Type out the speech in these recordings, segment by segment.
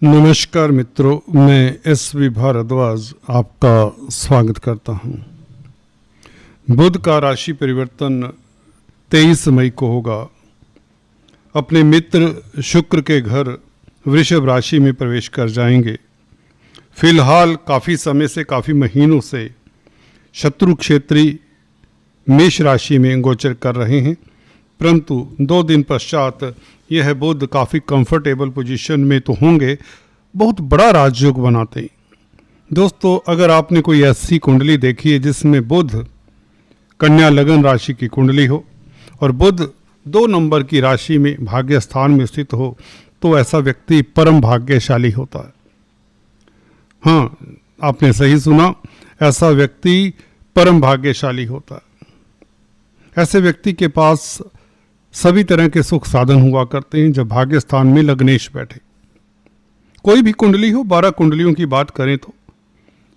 नमस्कार मित्रों, मैं एस.वी. भारद्वाज आपका स्वागत करता हूं। बुध का राशि परिवर्तन 23 मई को होगा। अपने मित्र शुक्र के घर वृषभ राशि में प्रवेश कर जाएंगे। फिलहाल काफ़ी समय से, काफ़ी महीनों से शत्रु क्षेत्री मेष राशि में गोचर कर रहे हैं, परंतु 2 दिन पश्चात यह बुध काफ़ी कंफर्टेबल पोजीशन में तो होंगे, बहुत बड़ा राजयोग बनाते हैं। दोस्तों, अगर आपने कोई ऐसी कुंडली देखी है जिसमें बुध कन्या लगन राशि की कुंडली हो और बुध 2 नंबर की राशि में भाग्य स्थान में स्थित हो, तो ऐसा व्यक्ति परम भाग्यशाली होता है। हाँ, आपने सही सुना, ऐसा व्यक्ति परम भाग्यशाली होता है। ऐसे व्यक्ति के पास सभी तरह के सुख साधन हुआ करते हैं जब भाग्य स्थान में लग्नेश बैठे। कोई भी कुंडली हो, 12 कुंडलियों की बात करें तो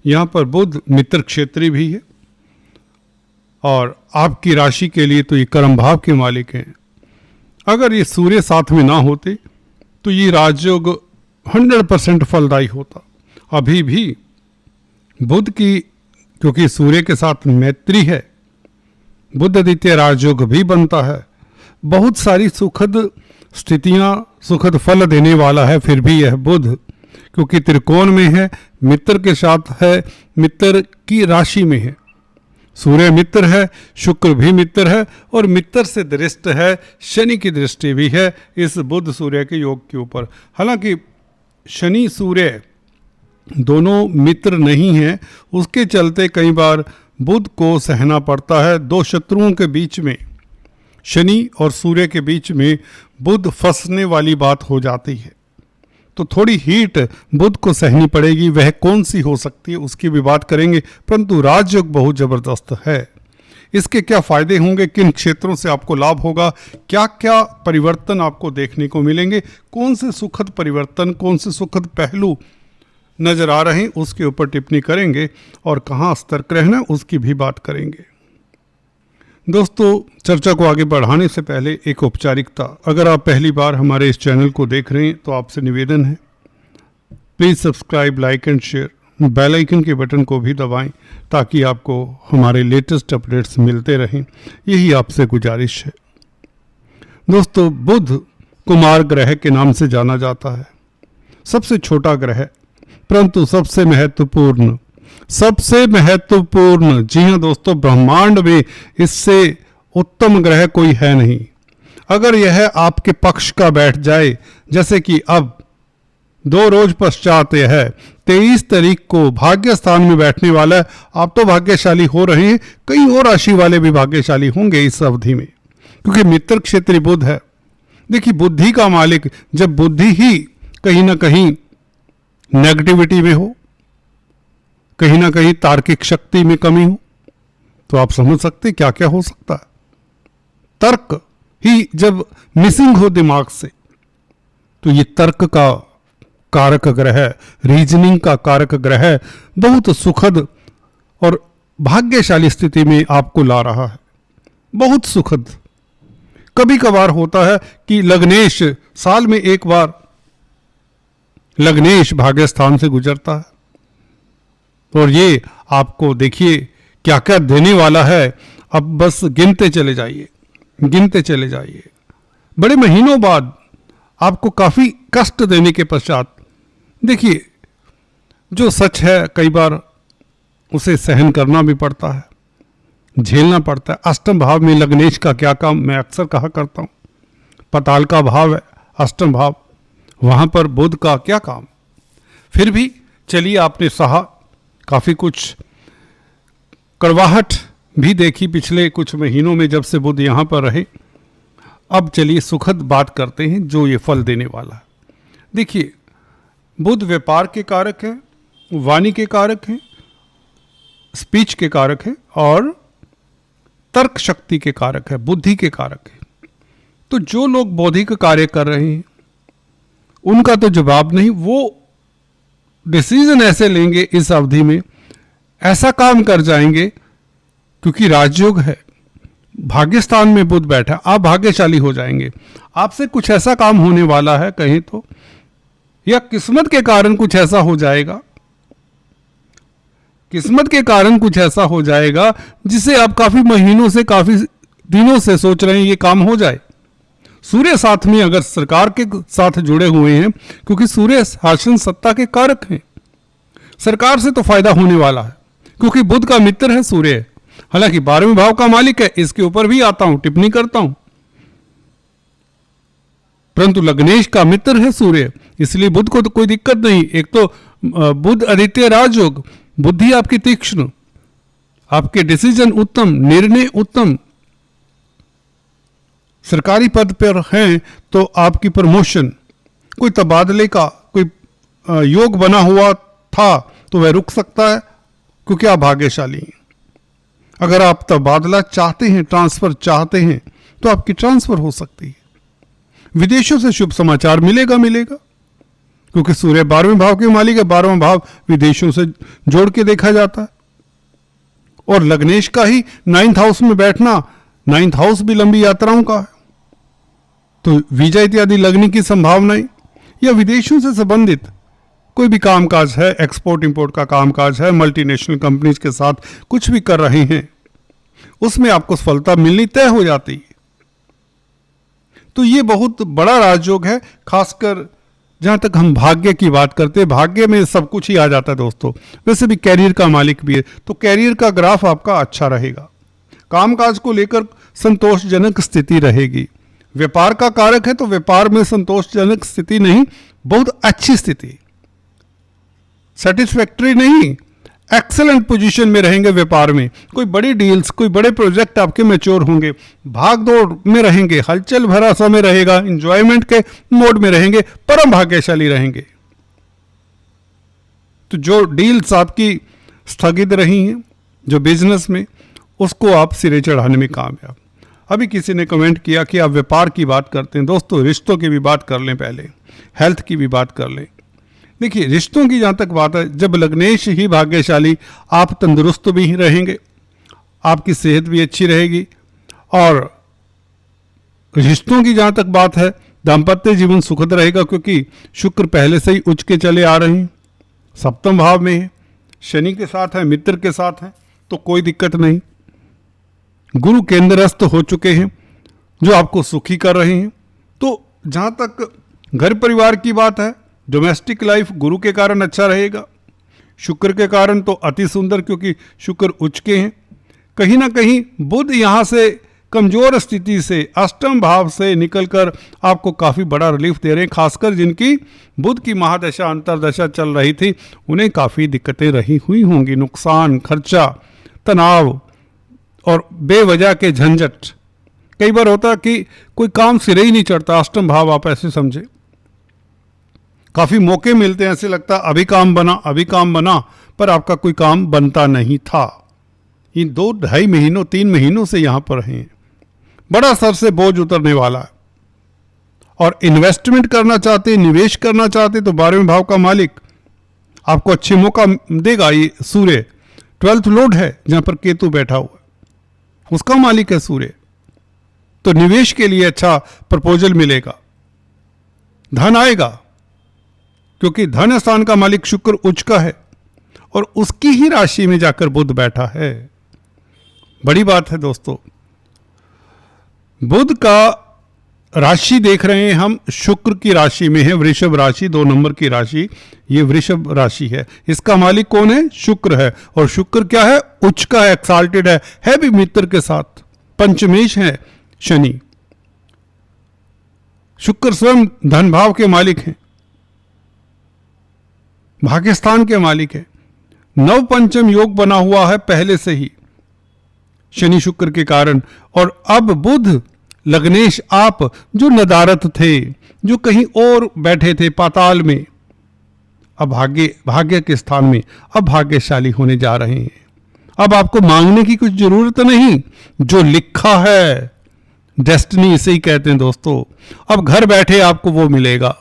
यहाँ पर बुध मित्र क्षेत्री भी है और आपकी राशि के लिए तो ये कर्म भाव के मालिक हैं। अगर ये सूर्य साथ में ना होते तो ये राजयोग 100% फलदायी होता। अभी भी बुध की, क्योंकि सूर्य के साथ मैत्री है, बुध द्वितीय राजयोग भी बनता है। बहुत सारी सुखद स्थितियां, सुखद फल देने वाला है। फिर भी यह बुध, क्योंकि त्रिकोण में है, मित्र के साथ है, मित्र की राशि में है, सूर्य मित्र है, शुक्र भी मित्र है और मित्र से दृष्ट है, शनि की दृष्टि भी है इस बुध सूर्य के योग के ऊपर। हालांकि शनि सूर्य दोनों मित्र नहीं है, उसके चलते कई बार बुध को सहना पड़ता है। 2 शत्रुओं के बीच में, शनि और सूर्य के बीच में बुध फंसने वाली बात हो जाती है, तो थोड़ी हीट बुध को सहनी पड़ेगी। वह कौन सी हो सकती है उसकी भी बात करेंगे, परंतु राजयोग बहुत जबरदस्त है। इसके क्या फायदे होंगे, किन क्षेत्रों से आपको लाभ होगा, क्या क्या परिवर्तन आपको देखने को मिलेंगे, कौन से सुखद परिवर्तन, कौन से सुखद पहलू नजर आ रहे हैं, उसके ऊपर टिप्पणी करेंगे और कहाँ सतर्क रहना है उसकी भी बात करेंगे। दोस्तों, चर्चा को आगे बढ़ाने से पहले एक औपचारिकता। अगर आप पहली बार हमारे इस चैनल को देख रहे हैं तो आपसे निवेदन है, please subscribe, like and share, bell icon के बटन को भी दबाएं ताकि आपको हमारे लेटेस्ट अपडेट्स मिलते रहें। यही आपसे गुजारिश है। दोस्तों, बुध कुमार ग्रह के नाम से जाना जाता है। सबसे छोटा ग्रह परंतु सबसे महत्वपूर्ण, सबसे महत्वपूर्ण। जी हाँ दोस्तों, ब्रह्मांड में इससे उत्तम ग्रह कोई है नहीं। अगर यह आपके पक्ष का बैठ जाए, जैसे कि अब 2 रोज पश्चात यह 23 तारीख को भाग्य स्थान में बैठने वाला है, आप तो भाग्यशाली हो रहे हैं, कई और राशि वाले भी भाग्यशाली होंगे इस अवधि में, क्योंकि मित्र क्षेत्री बुध है। देखिए, बुद्धि का मालिक, जब बुद्धि ही कहीं ना कहीं नेगेटिविटी में हो, कहीं ना कहीं तार्किक शक्ति में कमी हो, तो आप समझ सकते क्या क्या हो सकता है। तर्क ही जब मिसिंग हो दिमाग से, तो ये तर्क का कारक ग्रह, रीजनिंग का कारक ग्रह बहुत सुखद और भाग्यशाली स्थिति में आपको ला रहा है। बहुत सुखद। कभी कभार होता है कि लग्नेश, साल में एक बार लग्नेश भाग्य स्थान से गुजरता है और ये आपको देखिए क्या क्या देने वाला है। अब बस गिनते चले जाइए, गिनते चले जाइए। बड़े महीनों बाद आपको काफ़ी कष्ट देने के पश्चात, देखिए, जो सच है कई बार उसे सहन करना भी पड़ता है, झेलना पड़ता है। अष्टम भाव में लग्नेश का क्या काम, मैं अक्सर कहा करता हूँ, पताल का भाव है अष्टम भाव, वहाँ पर बुध का क्या काम। फिर भी चलिए, आपने सहा, काफ़ी कुछ कड़वाहट भी देखी पिछले कुछ महीनों में जब से बुध यहाँ पर रहे। अब चलिए सुखद बात करते हैं जो ये फल देने वाला है। देखिए, बुध व्यापार के कारक है, वाणी के कारक है, स्पीच के कारक है और तर्क शक्ति के कारक है, बुद्धि के कारक है। तो जो लोग बौद्धिक कार्य कर रहे हैं उनका तो जवाब नहीं, वो डिसीजन ऐसे लेंगे इस अवधि में, ऐसा काम कर जाएंगे, क्योंकि राजयोग है, भाग्य स्थान में बुध बैठा, आप भाग्यशाली हो जाएंगे। आपसे कुछ ऐसा काम होने वाला है, कहें तो या किस्मत के कारण कुछ ऐसा हो जाएगा, किस्मत के कारण कुछ ऐसा हो जाएगा जिसे आप काफी महीनों से, काफी दिनों से सोच रहे हैं ये काम हो जाए। सूर्य साथ में अगर सरकार के साथ जुड़े हुए हैं, क्योंकि सूर्य शासन सत्ता के कारक हैं, सरकार से तो फायदा होने वाला है, क्योंकि बुध का मित्र है सूर्य। हालांकि 12वें भाव का मालिक है, इसके ऊपर भी आता हूं, टिप्पणी करता हूं, परंतु लग्नेश का मित्र है सूर्य, इसलिए बुध को तो कोई दिक्कत नहीं। एक तो बुध आदित्य राजयोग, बुद्धि आपकी तीक्ष्ण, आपके डिसीजन उत्तम, निर्णय उत्तम, सरकारी पद पर हैं तो आपकी प्रमोशन, कोई तबादले का कोई योग बना हुआ था तो वह रुक सकता है, क्योंकि आप भाग्यशाली हैं। अगर आप तबादला चाहते हैं, ट्रांसफर चाहते हैं, तो आपकी ट्रांसफर हो सकती है। विदेशों से शुभ समाचार मिलेगा, क्योंकि सूर्य 12वें भाव के मालिक है, 12वां भाव विदेशों से जोड़ के देखा जाता है। और लग्नेश का ही 9th हाउस में बैठना, 9th हाउस भी लंबी यात्राओं का है, तो वीजा इत्यादि लगने की संभावनाएं, या विदेशों से संबंधित कोई भी कामकाज है, एक्सपोर्ट इंपोर्ट का कामकाज है, मल्टीनेशनल कंपनीज के साथ कुछ भी कर रहे हैं, उसमें आपको सफलता मिलनी तय हो जाती है। तो ये बहुत बड़ा राजयोग है, खासकर जहां तक हम भाग्य की बात करते हैं। भाग्य में सब कुछ ही आ जाता है दोस्तों। वैसे भी कैरियर का मालिक भी है, तो कैरियर का ग्राफ आपका अच्छा रहेगा, कामकाज को लेकर संतोषजनक स्थिति रहेगी। व्यापार का कारक है, तो व्यापार में संतोषजनक स्थिति नहीं, बहुत अच्छी स्थिति, सेटिस्फैक्टरी नहीं, एक्सेलेंट पोजीशन में रहेंगे व्यापार में। कोई बड़ी डील्स, कोई बड़े प्रोजेक्ट आपके मैच्योर होंगे, भाग दौड़ में रहेंगे, हलचल भरा समय रहेगा, इंजॉयमेंट के मोड में रहेंगे, परम भाग्यशाली रहेंगे। तो जो डील्स आपकी स्थगित रही हैं, जो बिजनेस में, उसको आप सिरे चढ़ाने में कामयाब। अभी किसी ने कमेंट किया कि आप व्यापार की बात करते हैं। दोस्तों, रिश्तों की भी बात कर लें, पहले हेल्थ की भी बात कर लें। देखिए, रिश्तों की जहाँ तक बात है, जब लग्नेश ही भाग्यशाली, आप तंदुरुस्त भी रहेंगे, आपकी सेहत भी अच्छी रहेगी। और रिश्तों की जहाँ तक बात है, दाम्पत्य जीवन सुखद रहेगा, क्योंकि शुक्र पहले से ही उच्च के चले आ रहे हैं, 7वें भाव में है, शनि के साथ है, मित्र के साथ है, तो कोई दिक्कत नहीं। गुरु केंद्रस्थ हो चुके हैं, जो आपको सुखी कर रहे हैं। तो जहाँ तक घर परिवार की बात है, डोमेस्टिक लाइफ गुरु के कारण अच्छा रहेगा, शुक्र के कारण तो अति सुंदर, क्योंकि शुक्र उच्च के हैं। कहीं ना कहीं बुध यहाँ से कमजोर स्थिति से, 8वें भाव से निकलकर आपको काफ़ी बड़ा रिलीफ दे रहे हैं। खासकर जिनकी बुध की महादशा, अंतरदशा चल रही थी, उन्हें काफ़ी दिक्कतें रही हुई होंगी, नुकसान, खर्चा, तनाव और बेवजह के झंझट। कई बार होता कि कोई काम सिरे ही नहीं चढ़ता, 8वें भाव आप ऐसे समझे, काफी मौके मिलते हैं, ऐसे लगता अभी काम बना, अभी काम बना, पर आपका कोई काम बनता नहीं था। इन 2-2.5 महीनों, 3 महीनों से यहां पर हैं, बड़ा सर से बोझ उतरने वाला है। और इन्वेस्टमेंट करना चाहते, निवेश करना चाहते, तो 12वें भाव का मालिक आपको अच्छे मौका देगा। ये सूर्य 12th लॉर्ड है, जहां पर केतु बैठा हुआ है, उसका मालिक है सूर्य, तो निवेश के लिए अच्छा प्रपोजल मिलेगा, धन आएगा, क्योंकि धन स्थान का मालिक शुक्र उच्च का है और उसकी ही राशि में जाकर बुध बैठा है। बड़ी बात है दोस्तों। बुध का राशि देख रहे हैं हम, शुक्र की राशि में है, वृषभ राशि, 2 नंबर की राशि, ये वृषभ राशि है। इसका मालिक कौन है? शुक्र है। और शुक्र क्या है? उच्च का है, एक्साल्टेड है भी मित्र के साथ, पंचमेश है शनि। शुक्र स्वयं धन भाव के मालिक हैं, भाग्यस्थान के मालिक है। नव पंचम योग बना हुआ है पहले से ही शनि शुक्र के कारण। और अब बुध लग्नेश, आप जो नदारत थे, जो कहीं और बैठे थे पाताल में, अब भाग्य के स्थान में अब भाग्यशाली होने जा रहे हैं। अब आपको मांगने की कुछ जरूरत नहीं, जो लिखा है डेस्टिनी इसे ही कहते हैं दोस्तों। अब घर बैठे आपको वो मिलेगा।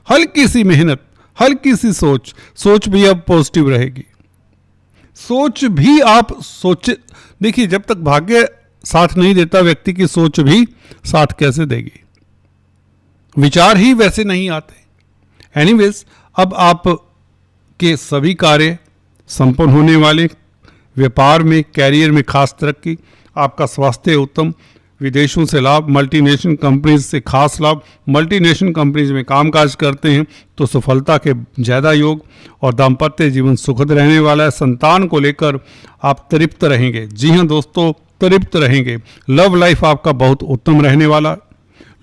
हल्की सी मेहनत, हल्की सी सोच भी अब पॉजिटिव रहेगी। सोच भी आप सोचे, देखिए जब तक भाग्य साथ नहीं देता, व्यक्ति की सोच भी साथ कैसे देगी। विचार ही वैसे नहीं आते, एनीवेज, अब आप के सभी कार्य संपन्न होने वाले, व्यापार में, कैरियर में खास तरक्की, आपका स्वास्थ्य उत्तम, विदेशों से लाभ, मल्टीनेशनल कंपनीज से खास लाभ, मल्टीनेशनल कंपनीज में कामकाज करते हैं तो सफलता के ज़्यादा योग, और दाम्पत्य जीवन सुखद रहने वाला है। संतान को लेकर आप तृप्त रहेंगे। जी हाँ दोस्तों, तृप्त रहेंगे। लव लाइफ आपका बहुत उत्तम रहने वाला।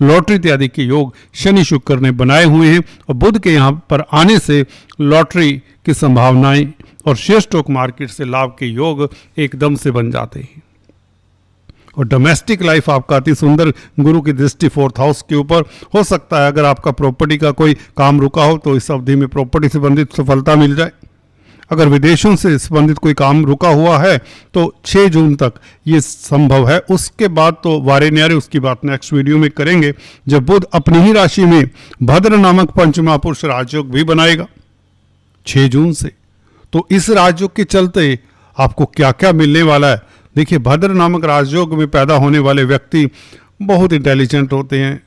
लॉटरी इत्यादि के योग शनि शुक्र ने बनाए हुए हैं, और बुध के यहाँ पर आने से लॉटरी की संभावनाएं और शेयर स्टॉक मार्केट से लाभ के योग एकदम से बन जाते हैं। और डोमेस्टिक लाइफ आपका अति सुंदर, गुरु की दृष्टि 4th हाउस के ऊपर हो सकता है। अगर आपका प्रॉपर्टी का कोई काम रुका हो तो इस अवधि में प्रॉपर्टी से संबंधित सफलता मिल जाए। अगर विदेशों से संबंधित कोई काम रुका हुआ है तो 6 जून तक ये संभव है। उसके बाद तो वारे न्यारे, उसकी बात नेक्स्ट वीडियो में करेंगे, जब बुध अपनी ही राशि में भद्र नामक पंचमहापुरुष राजयोग भी बनाएगा 6 जून से। तो इस राजयोग के चलते आपको क्या क्या मिलने वाला है। देखिए, भद्र नामक राजयोग में पैदा होने वाले व्यक्ति बहुत इंटेलिजेंट होते हैं,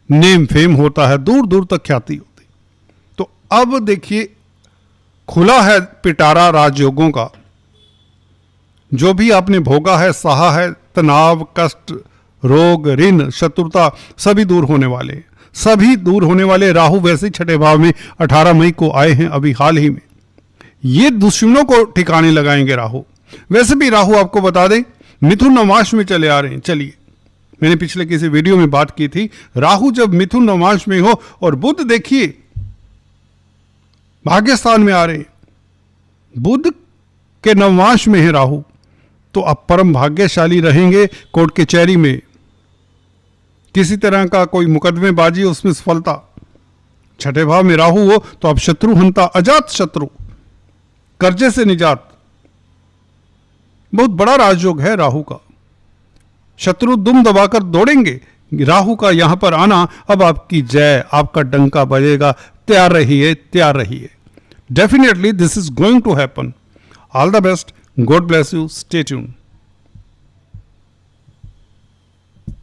नेम फेम होता है, दूर दूर तक ख्याति होती है। तो अब देखिए, खुला है पिटारा राजयोगों का। जो भी आपने भोगा है, सहा है, तनाव, कष्ट, रोग, ऋण, शत्रुता, सभी दूर होने वाले, सभी दूर होने वाले। राहु वैसे ही 6ठे भाव में 18 मई को आए हैं अभी हाल ही में। ये दुश्मनों को ठिकाने लगाएंगे राहु। वैसे भी राहु आपको बता दें मिथुन नवमांश में चले आ रहे हैं। चलिए, मैंने पिछले किसी वीडियो में बात की थी, राहु जब मिथुन नवमांश में हो और बुध देखिए भाग्यस्थान में आ रहे हैं, बुध के नवमांश में है राहु, तो आप परम भाग्यशाली रहेंगे। कोर्ट कचहरी में किसी तरह का कोई मुकदमेबाजी, उसमें सफलता। 6ठे भाव में राहु हो तो आप शत्रु हंता, अजात शत्रु, कर्जे से निजात। बहुत बड़ा राजयोग है राहु का। शत्रु दुम दबाकर दौड़ेंगे। राहु का यहां पर आना, अब आपकी जय, आपका डंका बजेगा। तैयार रहिए, तैयार रहिए। Definitely this is going to happen. All the best, God bless you, stay tuned.